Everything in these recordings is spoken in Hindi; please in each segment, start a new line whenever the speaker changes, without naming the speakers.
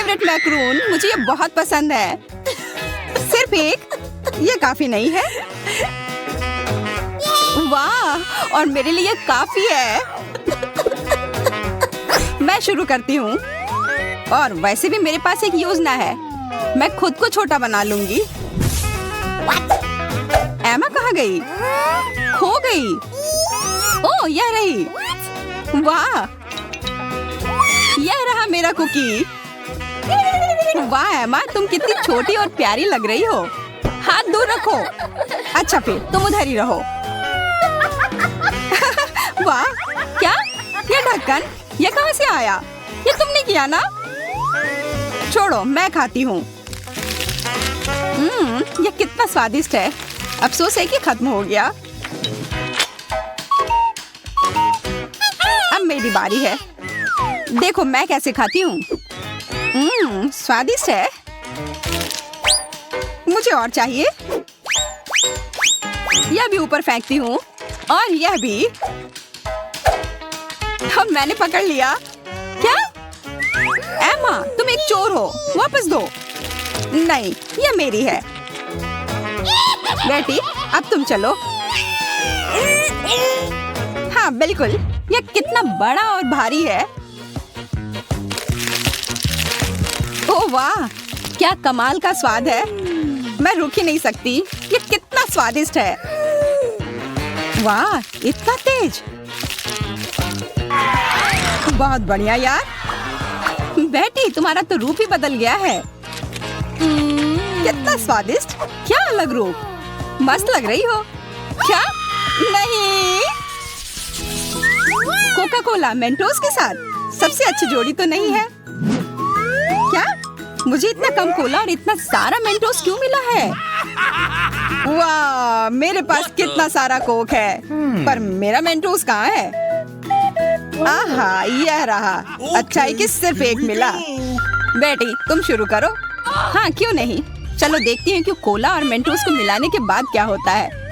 फेवरेट मैक्रून, मुझे ये बहुत पसंद है। सिर्फ एक, ये काफी नहीं है। वाह, और मेरे लिए काफी है। मैं शुरू करती हूँ। और वैसे भी मेरे पास एक योजना है, मैं खुद को छोटा बना लूंगी। एमा कहाँ गई? खो गई। ओह, यह रही। वाह, यह रहा मेरा कुकी। वाह एमा, तुम कितनी छोटी और प्यारी लग रही हो। हाथ दूर रखो। अच्छा, फिर तुम उधर ही रहो। वाह, क्या? ये ढक्कन, ये कहाँ से आया? ये तुमने किया ना? छोड़ो, मैं खाती हूँ। ये कितना स्वादिष्ट है। अफसोस है कि खत्म हो गया। अब मेरी बारी है। देखो मैं कैसे खाती हूँ। स्वादिष्ट है। मुझे और चाहिए। यह भी ऊपर फेंकती हूँ, और यह भी। अब मैंने पकड़ लिया। क्या? एमा, तुम एक चोर हो, वापस दो। नहीं, यह मेरी है। बेटी, अब तुम चलो। हाँ बिल्कुल, यह कितना बड़ा और भारी है। ओह वाह, क्या कमाल का स्वाद है। मैं रुक ही नहीं सकती। ये कितना स्वादिष्ट है। वाह, इतना तेज। बहुत बढ़िया यार। बेटी, तुम्हारा तो रूप ही बदल गया है। कितना स्वादिष्ट, क्या अलग रूप। मस्त लग रही हो। क्या? नहीं, कोका कोला मेंटोस के साथ सबसे अच्छी जोड़ी तो नहीं है। क्या? मुझे इतना कम कोला और इतना सारा मेंटोस क्यों मिला है? वाह, मेरे पास कितना सारा कोक है, पर मेरा मेंटोस कहाँ है? आहा, यह रहा। अच्छा है कि सिर्फ एक मिला। बेटी, तुम शुरू करो। हाँ, क्यों नहीं। चलो देखती हैं कि कोला और मेंटोस को मिलाने के बाद क्या होता है।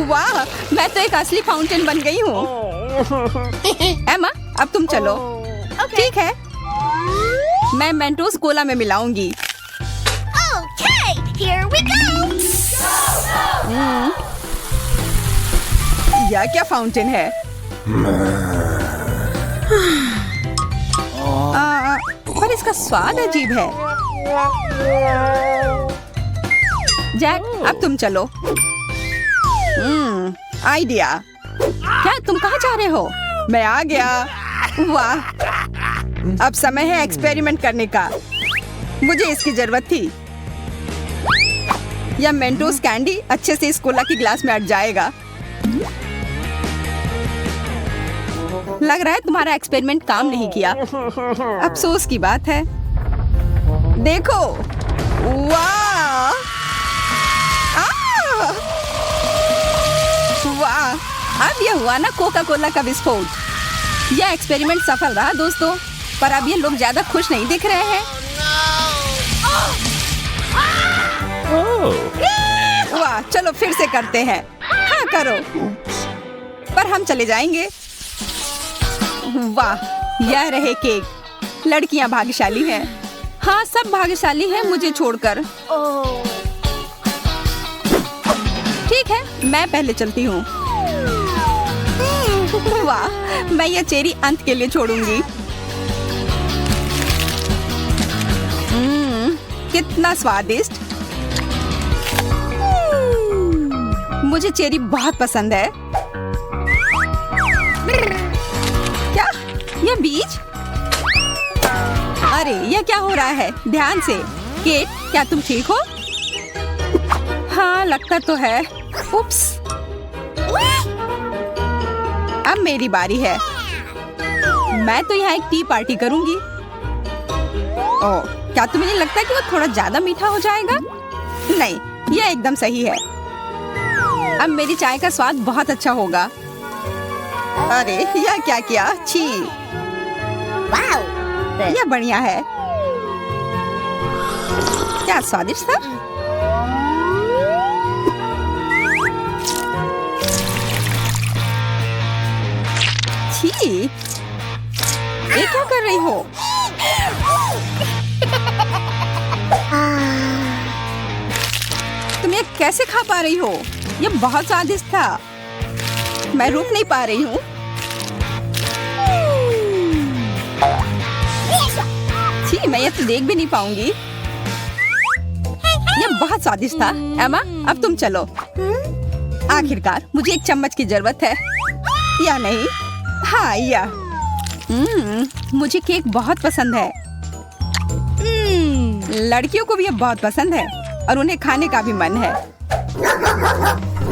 वाह, मैं तो एक असली फाउंटेन बन गई हूँ। एमा, अब तुम चलो। ठीक है, मैं मेंटोस कोला में मिलाऊंगी।
Here we go!
यह क्या फाउंटेन है? पर इसका स्वाद अजीब है। जैक, अब तुम चलो। आइडिया। क्या तुम कहाँ जा रहे हो? मैं आ गया। वाह, अब समय है एक्सपेरिमेंट करने का। मुझे इसकी जरूरत थी। यह मेंटोस कैंडी अच्छे से इस कोला की ग्लास में अट जाएगा। लग रहा है तुम्हारा एक्सपेरिमेंट काम नहीं किया। अफसोस की बात है। देखो, वाह, वाह, अब यह हुआ ना कोका कोला का विस्फोट। यह एक्सपेरिमेंट सफल रहा दोस्तों, पर अब ये लोग ज्यादा खुश नहीं दिख रहे हैं। वाह, चलो फिर से करते हैं। हाँ करो। पर हम चले जाएंगे। वाह, यह रहे केक। लड़कियां भाग्यशाली हैं। हाँ, सब भाग्यशाली हैं मुझे छोड़कर। ठीक है, मैं पहले चलती हूँ। वाह, मैं यह चेरी अंत के लिए छोड़ूंगी। कितना स्वादिष्ट। मुझे चेरी बहुत पसंद है। क्या? यह बीज? अरे, यह क्या हो रहा है? ध्यान से। केट, क्या तुम ठीक हो? हाँ, लगता तो है। उप्स। अब मेरी बारी है। मैं तो यहाँ एक टी पार्टी करूंगी। ओह, क्या तुम्हें नहीं लगता कि वो थोड़ा ज्यादा मीठा हो जाएगा? नहीं, यह एकदम सही है। अब मेरी चाय का स्वाद बहुत अच्छा होगा। अरे, यह क्या किया? छी। यह बढ़िया है। क्या स्वादिष्ट था। छी, ये क्या कर रही हो? तुम ये कैसे खा पा रही हो? ये बहुत स्वादिष्ट था। मैं रुक नहीं पा रही हूँ। छी, मैं ये तो देख भी नहीं पाऊंगी। ये बहुत स्वादिष्ट था। एमा, अब तुम चलो। आखिरकार मुझे एक चम्मच की जरूरत है, या नहीं? हाँ, या। मुझे केक बहुत पसंद है। लड़कियों को भी ये बहुत पसंद है और उन्हें खाने का भी मन है।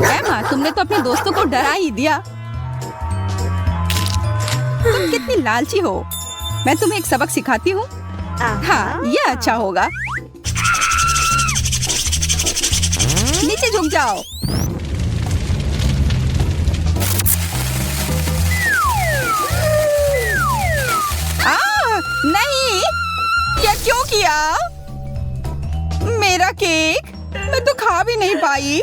एमा, तुमने तो अपने दोस्तों को डरा ही दिया। तुम कितनी लालची हो। मैं तुम्हें एक सबक सिखाती हूँ। हाँ, ये अच्छा होगा। नीचे झुक जाओ। नहीं, क्या क्यों किया? मेरा केक मैं तो खा भी नहीं पाई।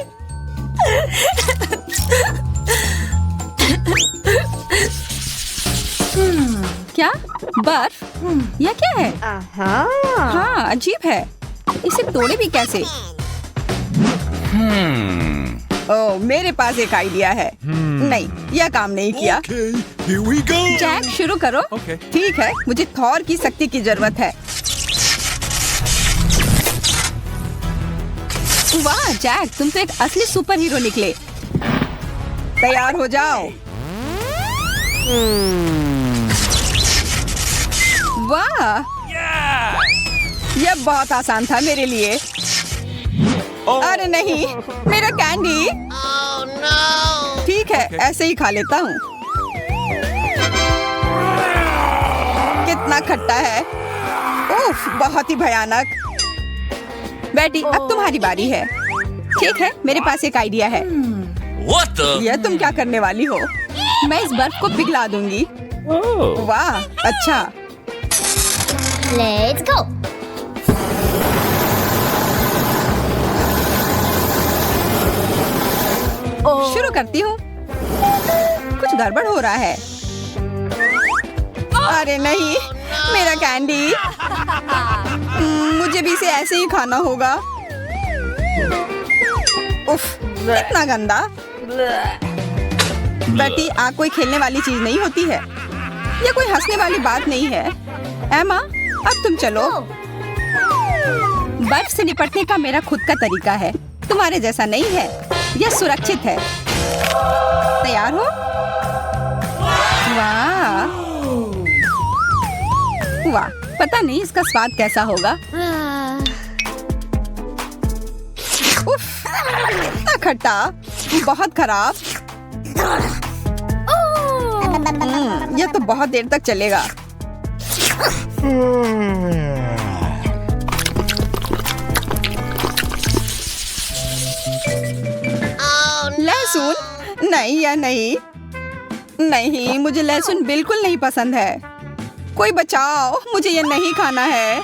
क्या बर्फ? यह क्या है? हाँ, अजीब है। इसे तोड़े भी कैसे? ओह, मेरे पास एक आइडिया है। नहीं, यह काम नहीं किया। जैक, शुरू करो। ठीक है, मुझे थॉर की शक्ति की जरूरत है। वाह जैक, तुम तो एक असली सुपर हीरो निकले। तैयार हो जाओ। वाह, यह बहुत आसान था मेरे लिए। अरे नहीं, मेरा कैंडी। ठीक है, ऐसे ही खा लेता हूँ। कितना खट्टा है। उफ, बहुत ही भयानक। बेटी, अब तुम्हारी बारी है। ठीक है, मेरे पास एक आइडिया है। यह तुम क्या करने वाली हो? मैं इस बर्फ को पिघला दूंगी। वाह, अच्छा।
Let's go.
शुरू करती हूँ। कुछ गड़बड़ हो रहा है। अरे नहीं, मेरा कैंडी। मुझे भी इसे ऐसे ही खाना होगा। उफ, इतना गंदा। बेटी, आग कोई खेलने वाली चीज नहीं होती है। यह कोई हंसने वाली बात नहीं है। एमा, अब तुम चलो। बर्फ से निपटने का मेरा खुद का तरीका है, तुम्हारे जैसा नहीं है। यह सुरक्षित है। तैयार हो? वाह वाह, पता नहीं इसका स्वाद कैसा होगा। उफ, इतना खट्टा, बहुत खराब। यह तो बहुत देर तक चलेगा। लहसुन? नहीं या नहीं। नहीं, मुझे लहसुन बिल्कुल नहीं पसंद है। कोई बचाओ, मुझे ये नहीं खाना है।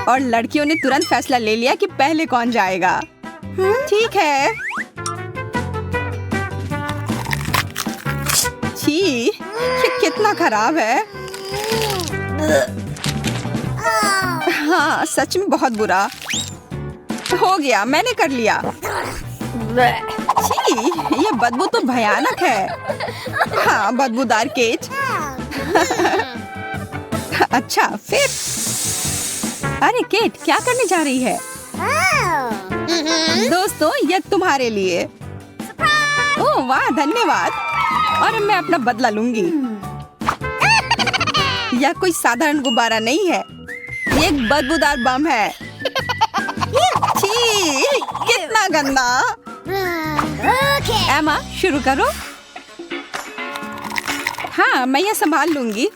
और लड़कियों ने तुरंत फैसला ले लिया कि पहले कौन जाएगा। ठीक है। छी, ये कितना खराब है। हाँ, सच में बहुत बुरा। हो गया, मैंने कर लिया। छी, ये बदबू तो भयानक है। हाँ, बदबूदार केच। अच्छा, फिर अरे केट, क्या करने जा रही है? दोस्तों, ये तुम्हारे लिए। ओह वाह, धन्यवाद। और मैं अपना बदला लूंगी। यह कोई साधारण गुब्बारा नहीं है, ये एक बदबूदार बम है। छी, कितना गंदा। एमा, शुरू करो। हाँ, मैं ये संभाल लूंगी।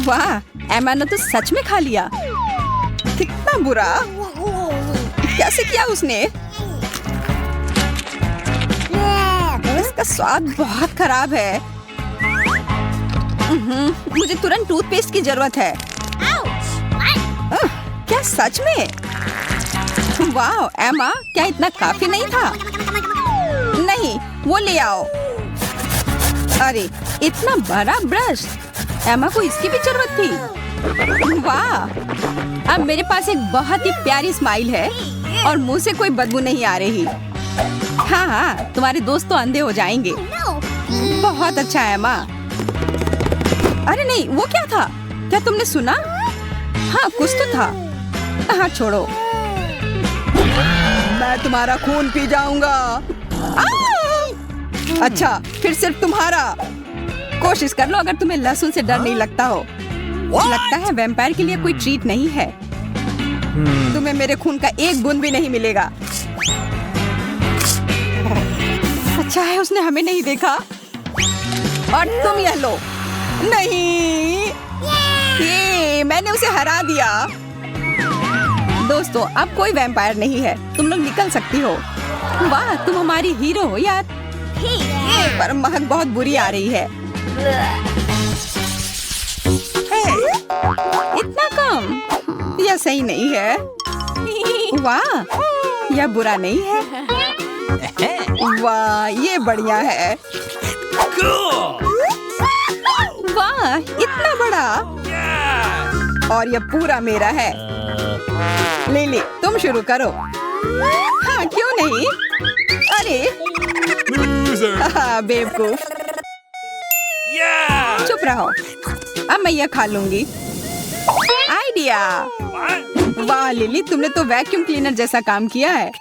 वाह, एमा ने तो सच में खा लिया। कितना बुरा। कैसे किया उसने? इसका स्वाद बहुत खराब है। मुझे तुरंत टूथपेस्ट की जरूरत है। क्या सच में? वाह एमा, क्या इतना काफी नहीं था? नहीं, वो ले आओ। अरे इतना बड़ा ब्रश, एमा को इसकी भी जरूरत थी। वाह, अब मेरे पास एक बहुत ही प्यारी स्माइल है और मुंह से कोई बदबू नहीं आ रही। हाँ हाँ, तुम्हारे दोस्त तो अंधे हो जाएंगे। बहुत अच्छा है एमा। अरे नहीं, वो क्या था? क्या तुमने सुना? हाँ कुछ तो था। हाँ छोड़ो, मैं तुम्हारा खून पी जाऊंगा। अच्छा, फिर सिर्फ तुम्हारा। कोशिश कर लो अगर तुम्हें लहसुन से डर नहीं लगता हो। लगता है वैम्पायर के लिए कोई ट्रीट नहीं है। तुम्हें मेरे खून का एक बूंद भी नहीं मिलेगा। अच्छा है उसने हमें नहीं देखा। और तुम यह लो। नहीं, ये मैंने उसे हरा दिया। दोस्तों, अब कोई वैम्पायर नहीं है, तुम लोग निकल सकती हो। वाह, तुम हमारी हीरो हो यार। पर महक बहुत बुरी आ रही है। इतना कम, यह सही नहीं है। वाह, यह बुरा नहीं है। वाह, ये बढ़िया है। वाह, इतना बड़ा। और यह पूरा मेरा है। लिली, तुम शुरू करो। हाँ क्यों नहीं? अरे बेवकूफ। चुप रहो, अब मैं यह खा लूंगी। आइडिया। वाह लिली, तुमने तो वैक्यूम क्लीनर जैसा काम किया है।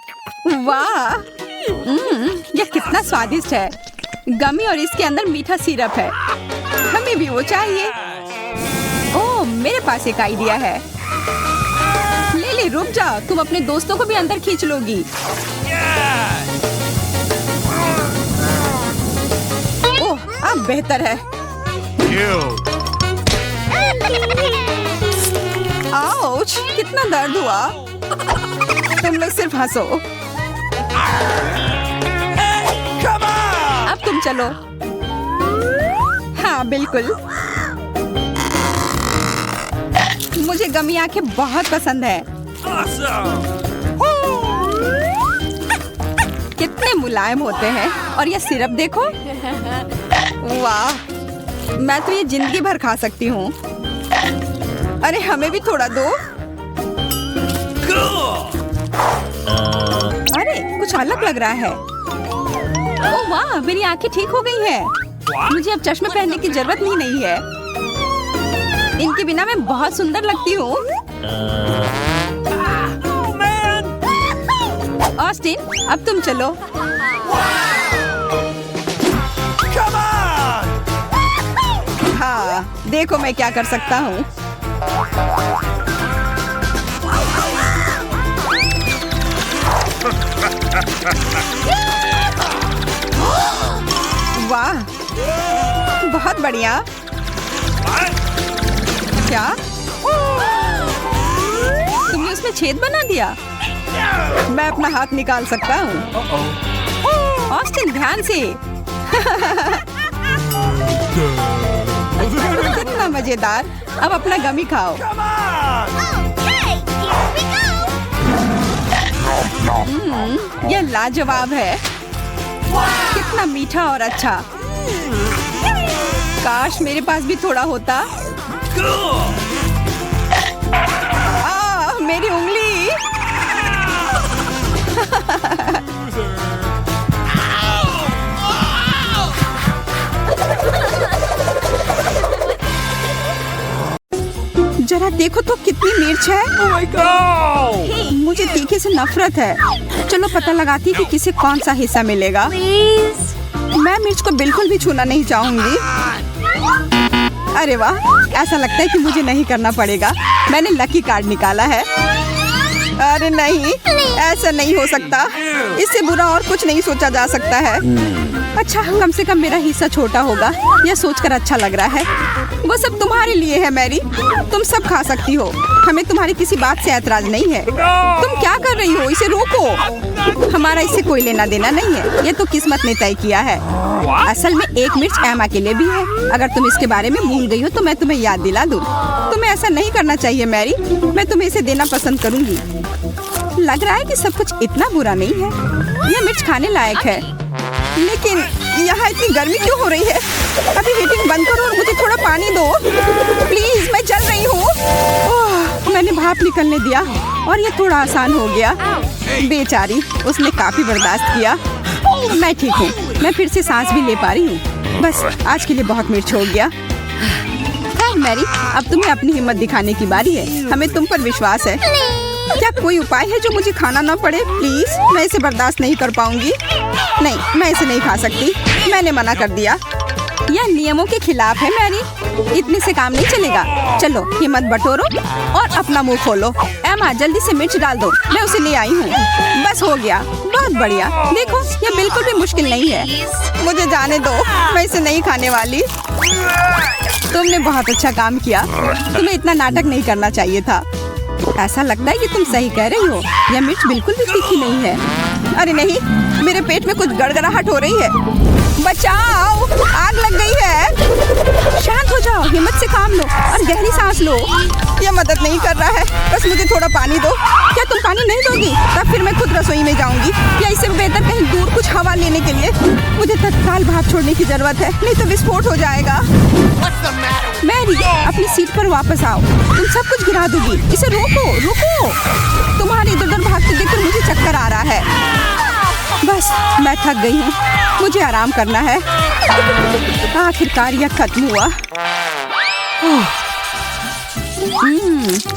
वाह, यह कितना स्वादिष्ट है। गमी और इसके अंदर मीठा सिरप है। हमें भी वो चाहिए। ओह, मेरे पास एक आइडिया है। लिली रुक जाओ, तुम अपने दोस्तों को भी अंदर खींच लोगी। ओह, अब बेहतर है। आउच, कितना दर्द हुआ। तुम लोग सिर्फ हंसो। अब तुम चलो। हाँ बिल्कुल, मुझे गमी आंखें बहुत पसंद है। कितने मुलायम होते हैं। और ये सिरप देखो। वाह, मैं तो ये जिंदगी भर खा सकती हूँ। अरे हमें भी थोड़ा दो। अरे कुछ अलग लग रहा है। ओह वाह, मेरी आंखें ठीक हो गई हैं। मुझे अब चश्मे पहनने की जरूरत ही नहीं है। इनके बिना मैं बहुत सुंदर लगती हूँ। ऑस्टिन, अब तुम चलो। हाँ, देखो मैं क्या कर सकता हूँ। वाह, बहुत बढ़िया। क्या तुमने उसमें छेद बना दिया? मैं अपना हाथ निकाल सकता हूँ। ऑस्टिन ध्यान से। कितना मजेदार। अब अपना गमी खाओ। यह लाजवाब है। कितना मीठा और अच्छा। काश मेरे पास भी थोड़ा होता। मेरी उंगली। जरा देखो तो कितनी मिर्च है। मुझे तीखे से नफरत है। चलो पता लगाती कि किसे कौन सा हिस्सा मिलेगा। मैं मिर्च को बिल्कुल भी छूना नहीं चाहूंगी। अरे वाह, ऐसा लगता है कि मुझे नहीं करना पड़ेगा। मैंने लकी कार्ड निकाला है। अरे नहीं, ऐसा नहीं हो सकता। इससे बुरा और कुछ नहीं सोचा जा सकता है। अच्छा, कम से कम मेरा हिस्सा छोटा होगा। यह सोचकर अच्छा लग रहा है। वो सब तुम्हारे लिए है मैरी। तुम सब खा सकती हो। हमें तुम्हारी किसी बात से ऐतराज नहीं है। तुम क्या कर रही हो? इसे रोको। हमारा इससे कोई लेना देना नहीं है। ये तो किस्मत ने तय किया है। असल में एक मिर्च एमा के लिए भी है। अगर तुम इसके बारे में भूल गई हो तो मैं तुम्हें याद दिला दूं। तुम्हें ऐसा नहीं करना चाहिए मैरी। मैं तुम्हें इसे देना पसंद करूंगी। लग रहा है कि सब कुछ इतना बुरा नहीं है। यह मिर्च खाने लायक है, लेकिन यहाँ इतनी गर्मी क्यों हो रही है? अभी हीटिंग बंद करो और मुझे थोड़ा पानी दो प्लीज, मैं जल रही हूँ। ओह, मैंने भाप निकलने दिया और ये थोड़ा आसान हो गया। बेचारी, उसने काफी बर्दाश्त किया। मैं ठीक हूँ, मैं फिर से सांस भी ले पा रही हूँ। बस आज के लिए बहुत मिर्च हो गया। मैरी, अब तुम्हें अपनी हिम्मत दिखाने की बारी है। हमें तुम पर विश्वास है। क्या कोई उपाय है जो मुझे खाना ना पड़े? प्लीज, मैं इसे बर्दाश्त नहीं कर पाऊंगी। नहीं, मैं इसे नहीं खा सकती। मैंने मना कर दिया। यह नियमों के खिलाफ है मैरी। इतने से काम नहीं चलेगा। चलो हिम्मत बटोरो और अपना मुंह खोलो। एमा, जल्दी से मिर्च डाल दो, मैं उसे ले आई हूँ। बस हो गया, बहुत बढ़िया। देखो, यह बिल्कुल भी मुश्किल नहीं है। मुझे जाने दो, मैं इसे नहीं खाने वाली। तुमने बहुत अच्छा काम किया। तुम्हें इतना नाटक नहीं करना चाहिए था। ऐसा लगता है कि तुम सही कह रही हो। यह मिर्च बिल्कुल भी तीखी नहीं है। अरे नहीं, मेरे पेट में कुछ गड़गड़ाहट हो रही है। बचाओ, आग लग गई है। शांत हो जाओ, हिम्मत से काम लो और गहरी सांस लो। यह मदद नहीं कर रहा है। बस मुझे थोड़ा पानी दो। क्या तुम पानी नहीं दोगी? तब फिर मैं खुद रसोई में जाऊंगी, या इससे बेहतर कहीं दूर कुछ हवा लेने के लिए। मुझे तत्काल भाप छोड़ने की जरूरत है, नहीं तो विस्फोट हो जाएगा। मैरी, अपनी सीट पर वापस आओ। तुम सब कुछ गिरा दोगी। इसे रोको, रुको। तुम्हारे इधर उधर भागते देखकर मुझे चक्कर आ रहा है। बस, मैं थक गई हूँ, मुझे आराम करना है। आखिरकार यह खत्म हुआ।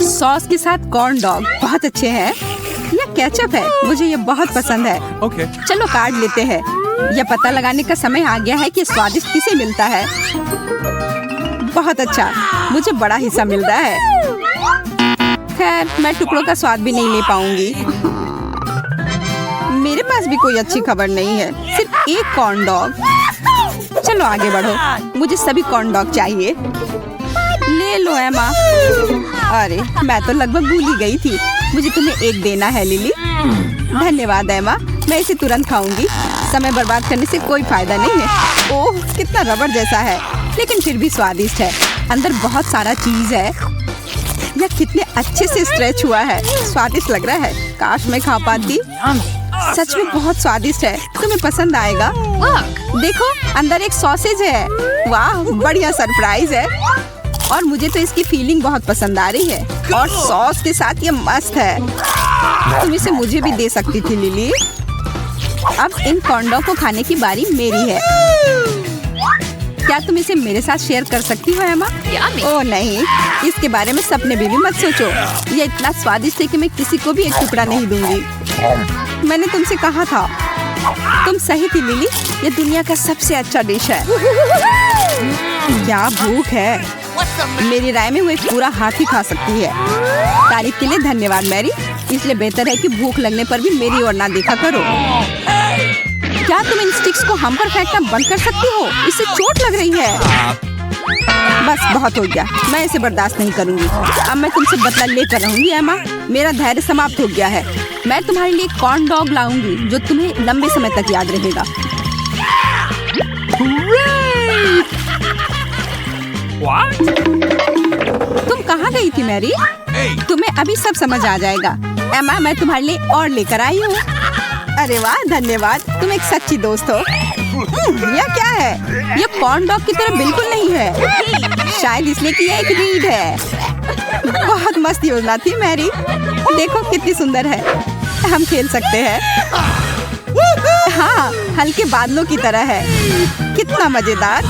सॉस के साथ कॉर्न डॉग बहुत अच्छे हैं। यह केचप है, मुझे ये बहुत पसंद है। चलो काट लेते हैं। यह पता लगाने का समय आ गया है कि स्वादिष्ट किसे मिलता है। बहुत अच्छा, मुझे बड़ा हिस्सा मिल रहा है। खैर, मैं टुकड़ों का स्वाद भी नहीं ले पाऊंगी। मेरे पास भी कोई अच्छी खबर नहीं है, सिर्फ एक कॉर्न डॉग। चलो आगे बढ़ो, मुझे सभी कॉर्न डॉग चाहिए। ले लो एमा। अरे, मैं तो लगभग भूल ही गई थी। मुझे तुम्हें एक देना है लिली। धन्यवाद एमा, मैं इसे तुरंत खाऊंगी। समय बर्बाद करने से कोई फायदा नहीं है। ओह, कितना रबड़ जैसा है, लेकिन फिर भी स्वादिष्ट है। अंदर बहुत सारा चीज है। यह कितने अच्छे से स्ट्रेच हुआ है, स्वादिष्ट लग रहा है। काश मैं खा पाती। सच में बहुत स्वादिष्ट है, तुम्हें पसंद आएगा। देखो, अंदर एक सॉसेज है। वाह, बढ़िया सरप्राइज है। और मुझे तो इसकी फीलिंग बहुत पसंद आ रही है, और सॉस के साथ ये मस्त है। तुम इसे मुझे भी दे सकती थी लिली। अब इन कॉर्न डॉग को खाने की बारी मेरी है। क्या तुम इसे मेरे साथ शेयर कर सकती हो एमा? ओह नहीं, इसके बारे में सपने भी मत सोचो। ये इतना स्वादिष्ट है कि मैं किसी को भी एक टुकड़ा नहीं दूंगी। मैंने तुमसे कहा था। तुम सही थी लिली, ये दुनिया का सबसे अच्छा डिश है। क्या भूख है। मेरी राय में वो एक पूरा हाथी खा सकती है। तारीफ के लिए धन्यवाद मैरी, इसलिए बेहतर है कि भूख लगने पर भी मेरी ओर ना देखा करो। क्या तुम इन स्टिक्स को हम पर फेंकना बंद कर सकती हो? इससे चोट लग रही है। बस बहुत हो गया, मैं इसे बर्दाश्त नहीं करूंगी। अब मैं तुमसे बदला लेकर रहूंगी एमा। मेरा धैर्य समाप्त हो गया है। मैं तुम्हारे लिए कॉर्न डॉग लाऊंगी जो तुम्हें लंबे समय तक याद रहेगा। तुम कहाँ गई थी मैरी? तुम्हें अभी सब समझ आ जाएगा। एमा, मैं तुम्हारे लिए और लेकर आई हूँ। अरे वाह, धन्यवाद, तुम एक सच्ची दोस्त हो। यह क्या है? यह कॉर्न डॉग की तरह बिल्कुल नहीं है, शायद इसलिए कि यह एक रीड है। बहुत मस्त योजना थी मैरी। देखो कितनी सुंदर है। हम खेल सकते हैं। हाँ, हल्के बादलों की तरह है। कितना मजेदार।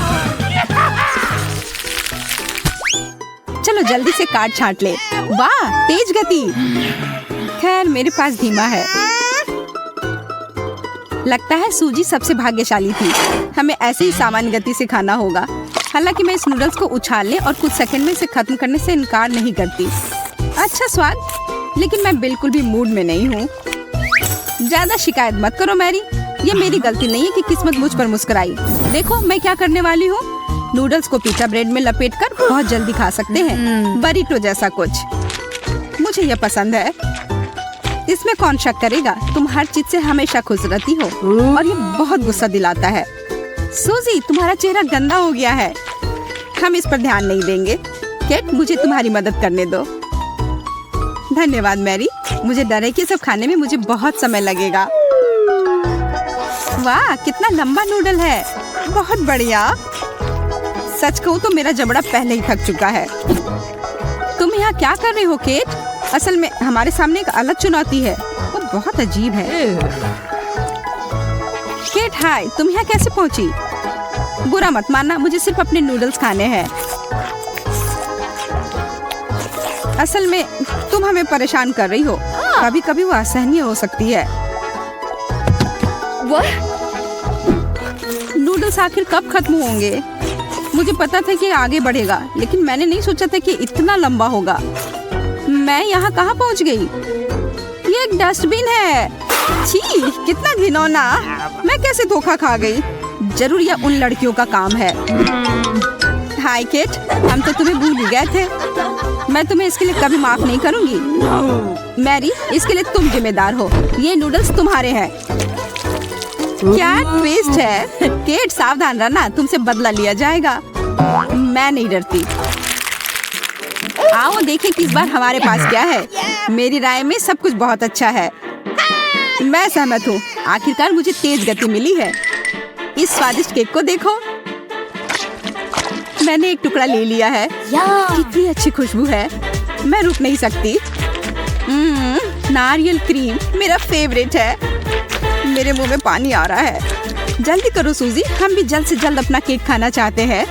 चलो जल्दी से काट छांट ले। वाह, तेज गति। खैर, मेरे पास धीमा है। लगता है सूजी सबसे भाग्यशाली थी। हमें ऐसे ही सामान्य गति से खाना होगा। हालांकि मैं इस नूडल्स को उछालने और कुछ सेकंड में इसे खत्म करने से इनकार नहीं करती। अच्छा स्वाद, लेकिन मैं बिल्कुल भी मूड में नहीं हूँ। ज्यादा शिकायत मत करो मैरी, ये मेरी गलती नहीं है कि किस्मत मुझ पर मुस्कुराई। देखो मैं क्या करने वाली हूँ। नूडल्स को पिज़्ज़ा ब्रेड में लपेटकर बहुत जल्दी खा सकते हैं, बरीटो जैसा कुछ। मुझे ये पसंद है। इसमें कौन शक करेगा? तुम हर चीज से हमेशा खुश रहती हो और ये बहुत गुस्सा दिलाता है। सूजी, तुम्हारा चेहरा गंदा हो गया है। हम इस पर ध्यान नहीं देंगे। केट, मुझे तुम्हारी मदद करने दो। धन्यवाद मैरी। मुझे डर है कि सब खाने में मुझे बहुत समय लगेगा। वाह, कितना लंबा नूडल है, बहुत बढ़िया। सच कहूँ तो मेरा जबड़ा पहले ही थक चुका है। तुम यहाँ क्या कर रही हो केट? असल में हमारे सामने एक अलग चुनौती है, वो बहुत अजीब है। केट हाय, तुम यहाँ कैसे पहुँची? बुरा मत मानना, मुझे सिर्फ अपने नूडल्स खाने हैं। असल में तुम हमें परेशान कर रही हो, कभी कभी वो असहनीय हो सकती है। नूडल्स आखिर कब खत्म होंगे? मुझे पता था कि आगे बढ़ेगा, लेकिन मैंने नहीं सोचा था कि इतना लंबा होगा। मैं यहाँ कहाँ पहुँच गई? ये एक डस्टबिन है। छी, कितना घिनौना। मैं कैसे धोखा खा गई? जरूर यह उन लड़कियों का काम है। हाय केट, हम तो तुम्हें भूल ही गए थे। मैं तुम्हें इसके लिए कभी माफ नहीं करूंगी। मैरी, इसके लिए तुम जिम्मेदार हो। ये नूडल्स तुम्हारे हैं। क्या ट्विस्ट है। केट सावधान रहना, तुमसे बदला लिया जाएगा। मैं नहीं डरती। आओ देखें कि इस बार हमारे पास क्या है। मेरी राय में सब कुछ बहुत अच्छा है। मैं सहमत हूँ। आखिरकार मुझे तेज गति मिली है। इस स्वादिष्ट केक को देखो। मैंने एक टुकड़ा ले लिया है। कितनी अच्छी खुशबू है, मैं रुक नहीं सकती। नारियल क्रीम मेरा फेवरेट है। मेरे मुंह में पानी आ रहा है। जल्दी करो सूजी, हम भी जल्द से जल्द अपना केक खाना चाहते हैं।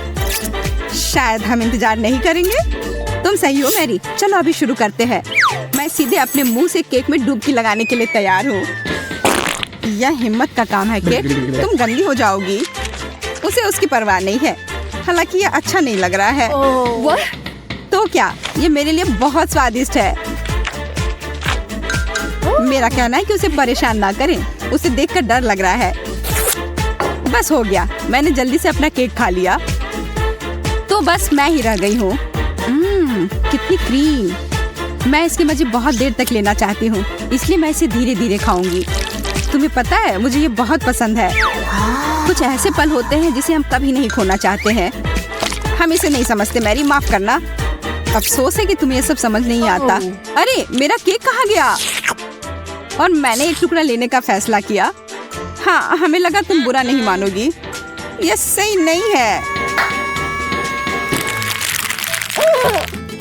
शायद हम इंतजार नहीं करेंगे। तुम सही हो मैरी, चलो अभी शुरू करते हैं। मैं सीधे अपने मुंह से केक में डुबकी लगाने के लिए तैयार हूँ। यह हिम्मत का काम है केक, तुम गंदी हो जाओगी। उसे उसकी परवाह नहीं है। हालांकि यह अच्छा नहीं लग रहा है। तो क्या, ये मेरे लिए बहुत स्वादिष्ट है। मेरा कहना है कि उसे परेशान ना करें, उसे देखकर डर लग रहा है। बस हो गया, मैंने जल्दी से अपना केक खा लिया। तो बस मैं ही रह गई हूँ। कितनी क्रीम। मैं इसके मजे बहुत देर तक लेना चाहती हूँ, इसलिए मैं इसे धीरे धीरे खाऊंगी। तुम्हें पता है, मुझे ये बहुत पसंद है। कुछ ऐसे पल होते हैं जिसे हम कभी नहीं खोना चाहते हैं। हम इसे नहीं समझते मैरी, माफ करना। अफसोस है कि तुम्हें ये सब समझ नहीं आता। अरे मेरा केक कहाँ गया? और मैंने एक टुकड़ा लेने का फैसला किया। हाँ, हमें लगा तुम बुरा नहीं मानोगी। ये सही नहीं है।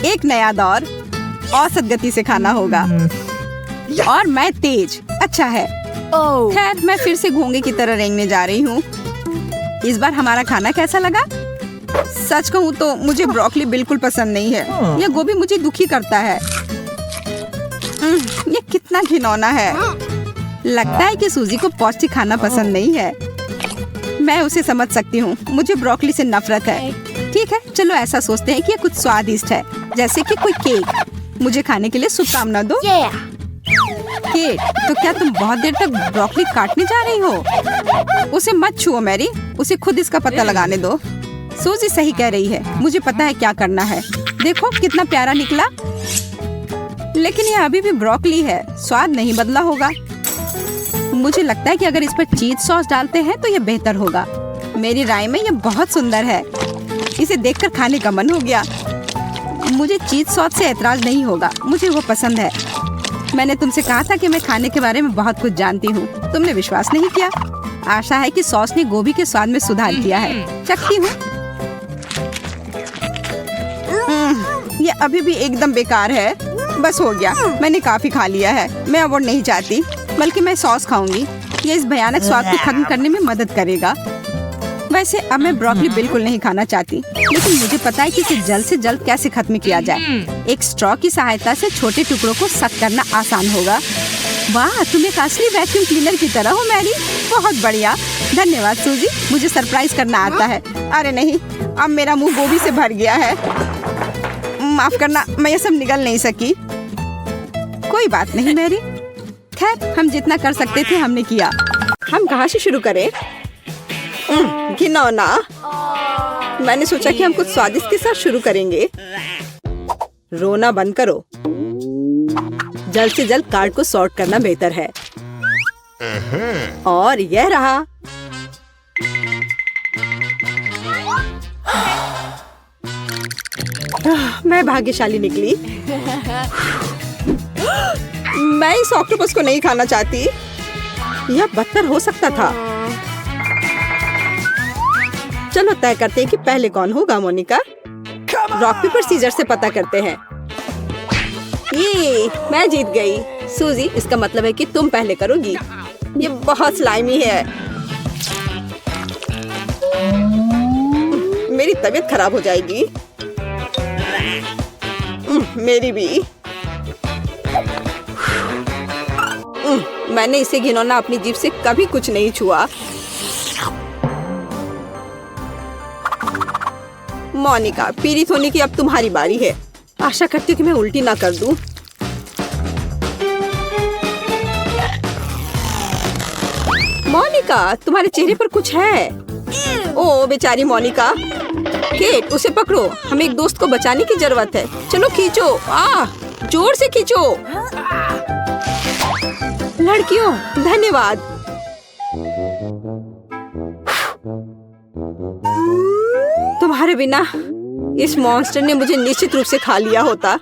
एक नया दौर, औसत गति से खाना होगा। और मैं तेज। अच्छा है। खैर, मैं फिर से घोंगे की तरह रेंगने जा रही हूँ। इस बार हमारा खाना कैसा लगा? सच कहूँ तो मुझे ब्रोकली बिल्कुल पसंद नहीं है। यह गोभी मुझे दुखी करता है। ये कितना घिनौना है। लगता है कि सूजी को पौष्टिक खाना पसंद नहीं है। मैं उसे समझ सकती हूँ, मुझे ब्रोकली से नफरत है। ठीक है, चलो ऐसा सोचते हैं कि ये कुछ स्वादिष्ट है, जैसे कि कोई केक। मुझे खाने के लिए शुभकामना दो। केक, तो क्या तुम बहुत देर तक ब्रोकली काटने जा रही हो? उसे मत छुओ मैरी, उसे खुद इसका पता लगाने दो। सूजी सही कह रही है, मुझे पता है क्या करना है। देखो कितना प्यारा निकला। लेकिन ये अभी भी ब्रोकली है, स्वाद नहीं बदला होगा। मुझे लगता है कि अगर इस पर चीज सॉस डालते हैं तो ये बेहतर होगा। मेरी राय में ये बहुत सुंदर है। इसे देखकर खाने का मन हो गया। मुझे चीज सॉस से ऐतराज नहीं होगा, मुझे वो पसंद है। मैंने तुमसे कहा था कि मैं खाने के बारे में बहुत कुछ जानती हूँ, तुमने विश्वास नहीं किया। आशा है कि सॉस ने गोभी के स्वाद में सुधार किया है। चखती हूँ। ये अभी भी एकदम बेकार है। बस हो गया, मैंने काफी खा लिया है। मैं अब और नहीं चाहती, बल्कि मैं सॉस खाऊंगी। ये इस भयानक स्वाद को खत्म करने में मदद करेगा। वैसे अब मैं ब्रोकली बिल्कुल नहीं खाना चाहती, लेकिन मुझे पता है कि इसे जल्द से जल्द कैसे खत्म किया जाए। एक स्ट्रॉ की सहायता से छोटे टुकड़ों को सख्त करना आसान होगा। वाह, तुम एक असली वैक्यूम क्लीनर की तरह हो मैरी। बहुत बढ़िया, धन्यवाद सूजी, मुझे सरप्राइज करना आता है। अरे नहीं, अब मेरा मुंह गोभी से भर गया है। माफ करना, मैं ये सब निगल नहीं सकी। कोई बात नहीं मैरी। खैर, हम जितना कर सकते थे हमने किया। हम कहाँ से शुरू करें? घिनौना। मैंने सोचा कि हम कुछ स्वादिष्ट के साथ शुरू करेंगे। रोना बंद करो। जल्द से जल्द कार्ड को सॉर्ट करना बेहतर है। और यह रहा। मैं भाग्यशाली निकली। मैं इस ऑक्टोपस को नहीं खाना चाहती। यह बदतर हो सकता था। चलो तय करते हैं कि पहले कौन होगा। मोनिका, रॉक पेपर सीजर से पता करते हैं। ये मैं जीत गई। सूजी, इसका मतलब है कि तुम पहले करोगी। ये बहुत स्लाइमी है। मेरी तबीयत खराब हो जाएगी। मेरी भी। मैंने इसे घिनौना अपनी जीभ से कभी कुछ नहीं छुआ। मोनिका, पीड़ित होने की अब तुम्हारी बारी है। आशा करती हूँ कि मैं उल्टी ना कर दूं। मोनिका, तुम्हारे चेहरे पर कुछ है। ओ बेचारी मोनिका। केट, उसे पकड़ो। हमें एक दोस्त को बचाने की जरूरत है। चलो खींचो। जोर से खींचो। लड़कियों, धन्यवाद। तुम्हारे बिना इस मॉन्स्टर ने मुझे निश्चित रूप से खा लिया होता।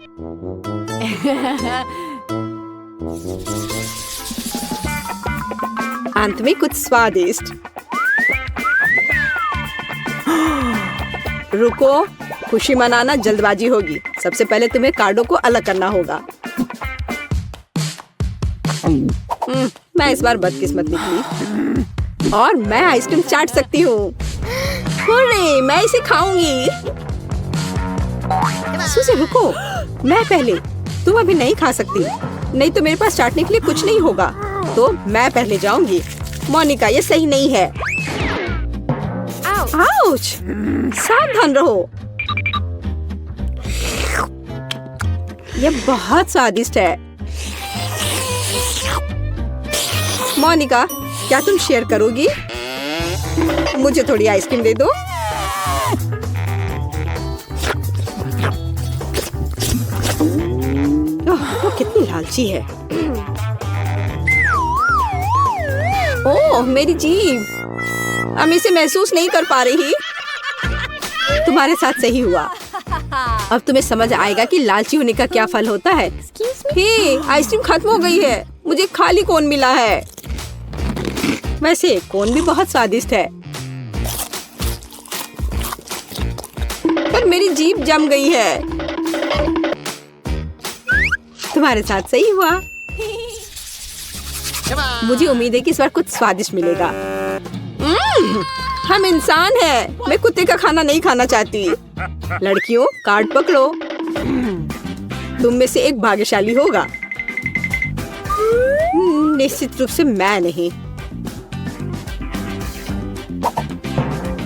अंत में कुछ स्वादिष्ट। रुको, खुशी मनाना जल्दबाजी होगी। सबसे पहले तुम्हें कार्डों को अलग करना होगा। मैं इस बार बदकिस्मत निकली और मैं आइसक्रीम चाट सकती हूँ। मैं इसे खाऊंगी। सूजी, रुको, मैं पहले। तुम अभी नहीं खा सकती, नहीं तो मेरे पास चाटने के लिए कुछ नहीं होगा। तो मैं पहले जाऊंगी। मोनिका, ये सही नहीं है। आउच! सावधान रहो। यह बहुत स्वादिष्ट है। मोनिका, क्या तुम शेयर करोगी? मुझे थोड़ी आइसक्रीम दे दो। वो कितनी लालची है। ओह, मेरी जीभ। अब इसे महसूस नहीं कर पा रही। तुम्हारे साथ सही हुआ। अब तुम्हें समझ आएगा कि लालची होने का क्या फल होता है। हे, आइसक्रीम खत्म हो गई है। मुझे खाली कोन मिला है। वैसे कोन भी बहुत स्वादिष्ट है, पर मेरी जीभ जम गई है। तुम्हारे साथ सही हुआ। मुझे उम्मीद है कि इस बार कुछ स्वादिष्ट मिलेगा। हम इंसान हैं। मैं कुत्ते का खाना नहीं खाना चाहती। लड़कियों, कार्ड पकड़ो। तुम में से एक भाग्यशाली होगा। निश्चित रूप से मैं नहीं।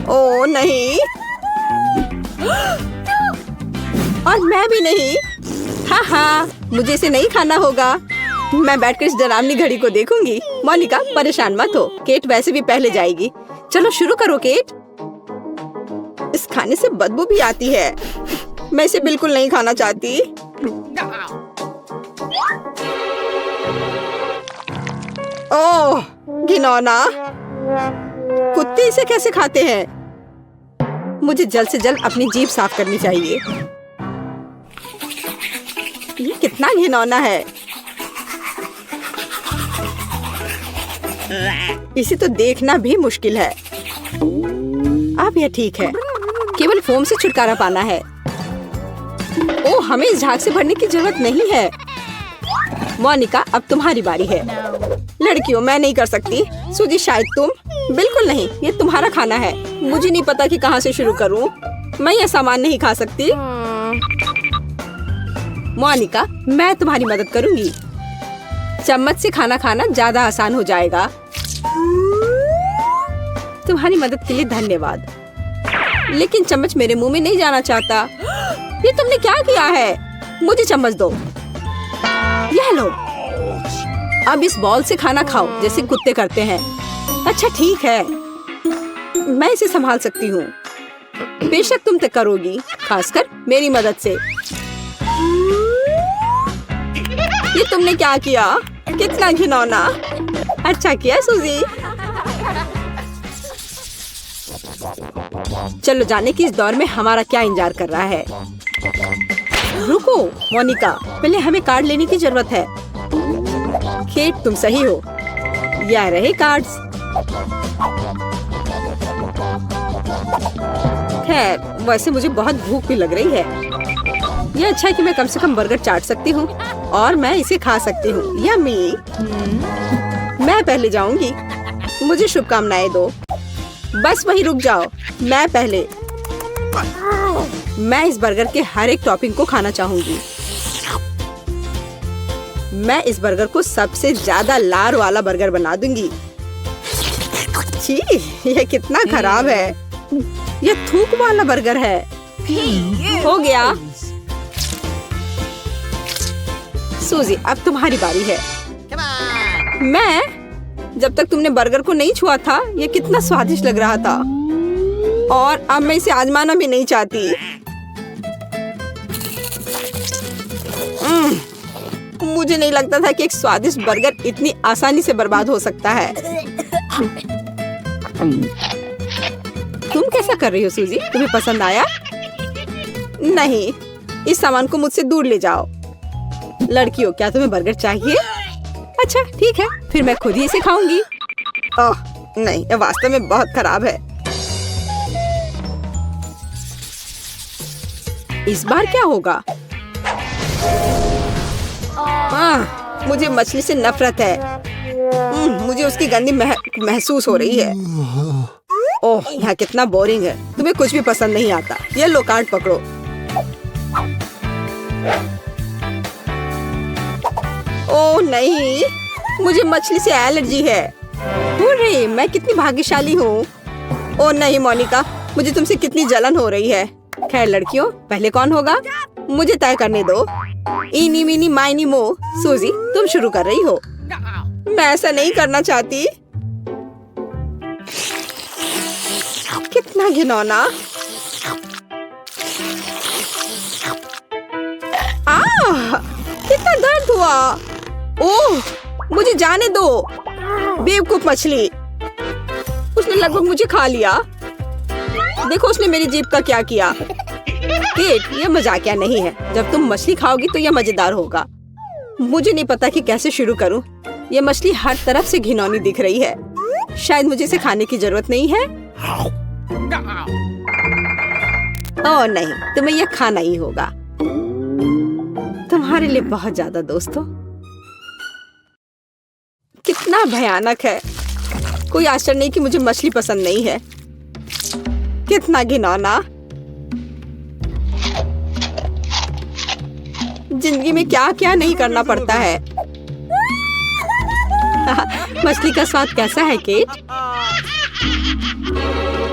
ओ नहीं, और मैं भी नहीं। हाँ, मुझे इसे नहीं खाना होगा। मैं बैठकर इस डरावनी घड़ी को देखूंगी। मोनिका, परेशान मत हो। केट वैसे भी पहले जाएगी। चलो शुरू करो केट। इस खाने से बदबू भी आती है। मैं इसे बिल्कुल नहीं खाना चाहती। ओह, घिनौना। कुत्ते इसे कैसे खाते हैं? मुझे जल्द से जल्द अपनी जीभ साफ करनी चाहिए। ये कितना घिनौना है। इसे तो देखना भी मुश्किल है। अब यह ठीक है। केवल फोम से छुटकारा पाना है। ओह, हमें इस झाग से भरने की जरूरत नहीं है। मोनिका, अब तुम्हारी बारी है। लड़कियों, मैं नहीं कर सकती। सूजी, शायद तुम। बिल्कुल नहीं, ये तुम्हारा खाना है। मुझे नहीं पता कि कहाँ से शुरू करूँ। मैं यह सामान नहीं खा सकती। मोनिका, मैं तुम्हारी मदद करूंगी। चम्मच से खाना खाना ज्यादा आसान हो जाएगा। तुम्हारी मदद के लिए धन्यवाद, लेकिन चम्मच मेरे मुंह में नहीं जाना चाहता। ये तुमने क्या किया है? मुझे चम्मच दो। यह लो। अब इस बॉल से खाना खाओ जैसे कुत्ते करते हैं। अच्छा ठीक है, मैं इसे संभाल सकती हूँ। बेशक तुम तक करोगी, खासकर मेरी मदद से। ये तुमने क्या किया? कितना घिनौना। अच्छा किया सूजी। चलो जाने की इस दौर में हमारा क्या इंतजार कर रहा है। रुको मोनिका, पहले हमें कार्ड लेने की जरूरत है।
केट तुम सही हो। यह रहे कार्ड्स। खैर वैसे मुझे बहुत भूख भी लग रही है। यह अच्छा है कि मैं कम से कम बर्गर चाट सकती हूँ और मैं इसे खा सकती हूँ। यम्मी। मैं पहले जाऊंगी। मुझे शुभकामनाएं दो। बस वहीं रुक जाओ। मैं पहले। मैं इस बर्गर के हर एक टॉपिंग को खाना चाहूंगी। मैं इस बर्गर को सबसे ज्यादा लार वाला बर्गर बना दूंगी। छी, यह कितना खराब है। यह थूक वाला बर्गर है। हो गया। सूजी अब तुम्हारी बारी है। मैं जब तक तुमने बर्गर को नहीं छुआ था यह कितना स्वादिष्ट लग रहा था और अब मैं इसे आजमाना भी नहीं चाहती। मुझे नहीं लगता था कि एक स्वादिष्ट बर्गर इतनी आसानी से बर्बाद हो सकता है। तुम कैसा कर रही हो सूजी? तुम्हें पसंद आया? नहीं, इस सामान को मुझसे दूर ले जाओ। लड़कियों क्या तुम्हें बर्गर चाहिए? अच्छा ठीक है, फिर मैं खुद ही इसे खाऊंगी। ओह नहीं, यह वास्तव में बहुत खराब है। इस बार क्या होगा? मुझे मछली से नफरत है। मुझे उसकी गंदी महसूस हो रही है। ओह यहाँ कितना बोरिंग है। तुम्हें कुछ भी पसंद नहीं आता। ये लो कार्ड पकड़ो। ओह नहीं, मुझे मछली से एलर्जी है। अरे मैं कितनी भाग्यशाली हूँ। ओह नहीं मोनिका, मुझे तुमसे कितनी जलन हो रही है। खैर लड़कियों पहले कौन होगा मुझे तय करने दो। इनी मिनी माइनी मो। सूजी तुम शुरू कर रही हो। मैं ऐसा नहीं करना चाहती। कितना घिनौना। कितना दर्द हुआ। ओह मुझे जाने दो। बेवकूफ मछली, उसने लगभग मुझे खा लिया। देखो उसने मेरी जीभ का क्या किया। केट यह मजाकिया नहीं है। जब तुम मछली खाओगी तो यह मजेदार होगा। मुझे नहीं पता कि कैसे शुरू करूं। यह मछली हर तरफ से घिनौनी दिख रही है। शायद मुझे इसे खाने की जरूरत नहीं है। ओह नहीं, तुम्हें यह खाना ही होगा। तुम्हारे लिए बहुत ज्यादा दोस्तों। कितना भयानक है। कोई आश्चर्य नहीं कि मुझे मछली पसंद नहीं है। कितना घिनौना। जिंदगी में क्या क्या नहीं करना पड़ता है। मछली का स्वाद कैसा है केट?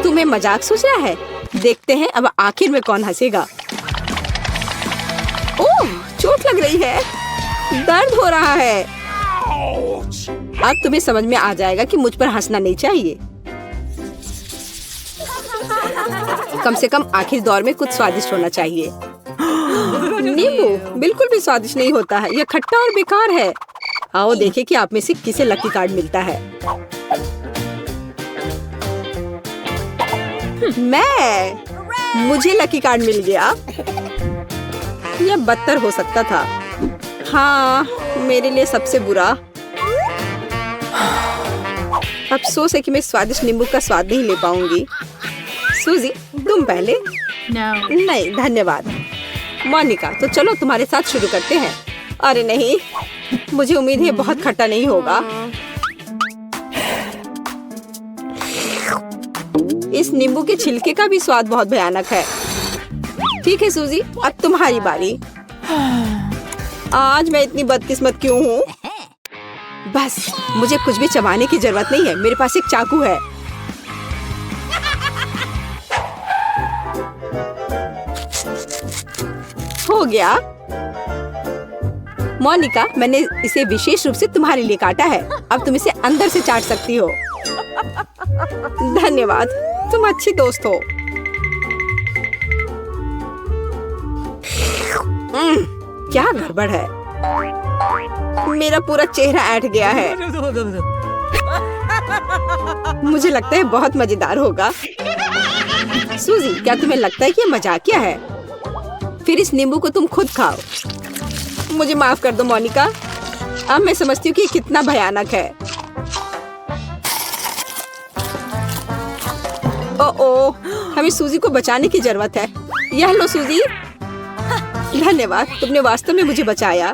तुम्हें मजाक सूझ रहा है? देखते हैं अब आखिर में कौन हंसेगा। ओह चोट लग रही है। दर्द हो रहा है। अब तुम्हें समझ में आ जाएगा कि मुझ पर हंसना नहीं चाहिए। कम से कम आखिर दौर में कुछ स्वादिष्ट होना चाहिए। नींबू बिल्कुल भी स्वादिष्ट नहीं होता है। यह खट्टा और बेकार है। आओ देखें कि आप में से किसे लकी कार्ड मिलता है। मुझे लकी कार्ड मिल गया। यह बदतर हो सकता था। हाँ मेरे लिए सबसे बुरा। अफसोस है कि मैं स्वादिष्ट नींबू का स्वाद नहीं ले पाऊंगी। सूजी तुम पहले। नहीं धन्यवाद। मोनिका तो चलो तुम्हारे साथ शुरू करते हैं। अरे नहीं, मुझे उम्मीद है बहुत खट्टा नहीं होगा। इस नींबू के छिलके का भी स्वाद बहुत भयानक है। ठीक है सूजी अब तुम्हारी बारी। आज मैं इतनी बदकिस्मत क्यों हूँ? बस मुझे कुछ भी चबाने की जरूरत नहीं है। मेरे पास एक चाकू है। हो गया। मोनिका मैंने इसे विशेष रूप से तुम्हारे लिए काटा है। अब तुम इसे अंदर से चाट सकती हो। धन्यवाद, तुम अच्छी दोस्त हो। क्या गड़बड़ है? मेरा पूरा चेहरा ऐंठ गया है। मुझे लगता है बहुत मजेदार होगा। सूजी क्या तुम्हें लगता है कि ये मजाकिया है? फिर इस नींबू को तुम खुद खाओ। मुझे माफ कर दो मोनिका। अब मैं समझती हूँ कि ये कितना भयानक है। ओ, हमें सूजी को बचाने की जरूरत है। यह लो सूजी। धन्यवाद, तुमने वास्तव में मुझे बचाया।